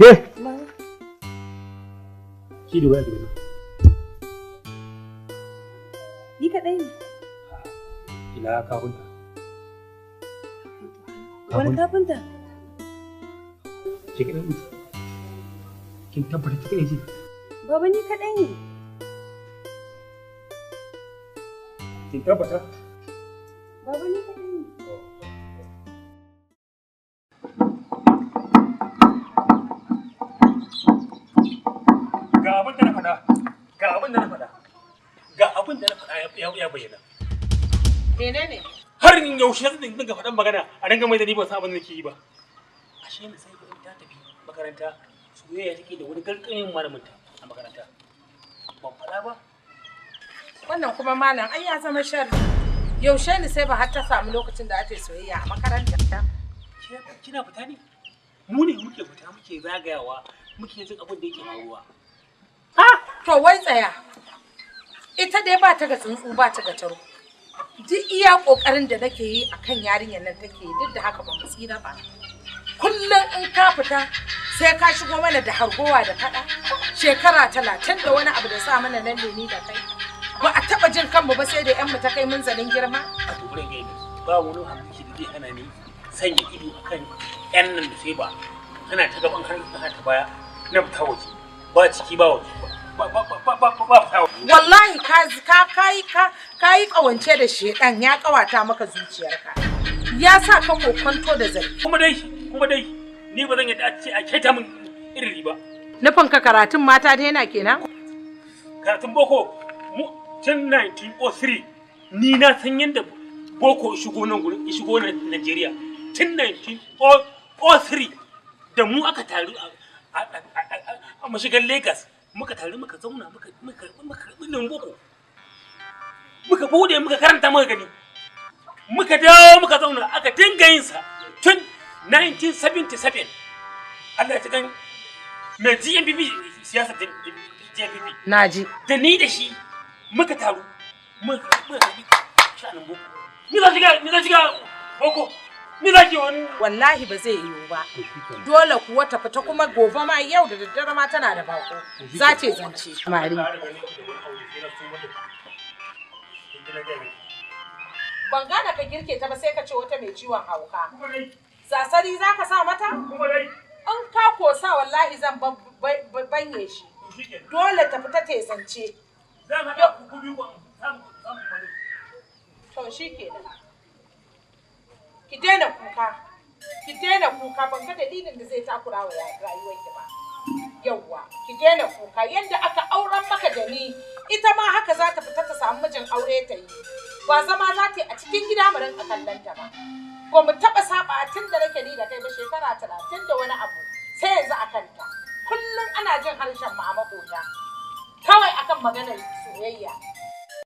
Ke? Ki da waya gidan. Ni kaɗai ne. Ina kafinta. Wani kafinta? Ke kaɗai ne? Kin tabbata ki kaɗai ce? Baba ni kaɗai ne. Kin tabbata? Baba ni kaɗai ne. Ga abin da na faɗa. Ga abin da na faɗa. Ga abin da na faɗa ya bayyana. Menene? Har in yaushe zan dinga faɗan magana a dinga mai da ni ban san abin da nake yi ba. Ashe na sai ta tafi makaranta soyayya take da wani garkayin malaminta a makaranta. Ban faɗa ba. Wannan kuma malam ai ya zama sharri. Yaushe ne sai ba har ta samu lokacin da ake soyayya a makaranta? Kina fita ne? Mu ne muke fita muke zagayawa muke jin abin da yake faruwa. Ha! To wai tsaya. Ita dai ba ta ga tsuntsu ba ta ga taro. Duk iya kokarin da nake yi akan yarinyar nan take duk da haka ba mu tsira ba. Kullum in ka fita sai ka shigo mana da hargowa da fada. Shekara 30 da wani abu da sa mana nan ni da kai. Ba a taba jin kanmu ba sai da yan mu ta kai mun zanin girma. A tuburin gaida ba wani hakiki da zai hana ni sanya ido akan yan nan da sai ba. Ana ta gaban har ta baya na fita waje. Ba ciki ba waje ba. Wallahi ka yi kawance da shedan ya kawata maka zuciyarka. Ya sa ka kokonto da zai. Kuma dai ni ba zan yadda a ce a keta min irin ba. Nufin ka karatun mata da yana kenan? Karatun boko mu tun 1903 ni na san yadda boko shigo nan gurin shigo nan Najeriya tun 1903 da mu aka taru a mashigar Lagos muka taru muka zauna muka ilimin boko muka bude muka karanta muka gani muka dawo muka zauna aka dinga yin sa tun 1977 Allah ya tukan mai GMPP siyasar GMPP naji da ni da shi muka taru muka shanin boko ni za shiga boko ni za ki wani wallahi ba zai yiwu ba dole kuwa ta fita kuma gobe ma yau da daddare ma tana da bako za ce zance mari ban gane ka girke ta ba sai ka ce wata mai ciwon hauka zasari za ka sa mata in ka kosa wallahi zan banye shi dole ta fita ta zance zan haɗa ku biyu ku samu kwani to shi kenan ki daina kuka ban ga dalilin da zai takura wa rayuwar ki ba yawwa ki daina kuka yanda aka auren maka da ni ita ma haka za ta fita ta samu mijin aure ta yi ba zama za ta yi a cikin gida mu rinka kallon ta ba ba mu taɓa saba tun da nake ni da kai ba shekara 30 da wani abu sai yanzu a kanta kullum ana jin harshen mu a makota kawai akan maganar soyayya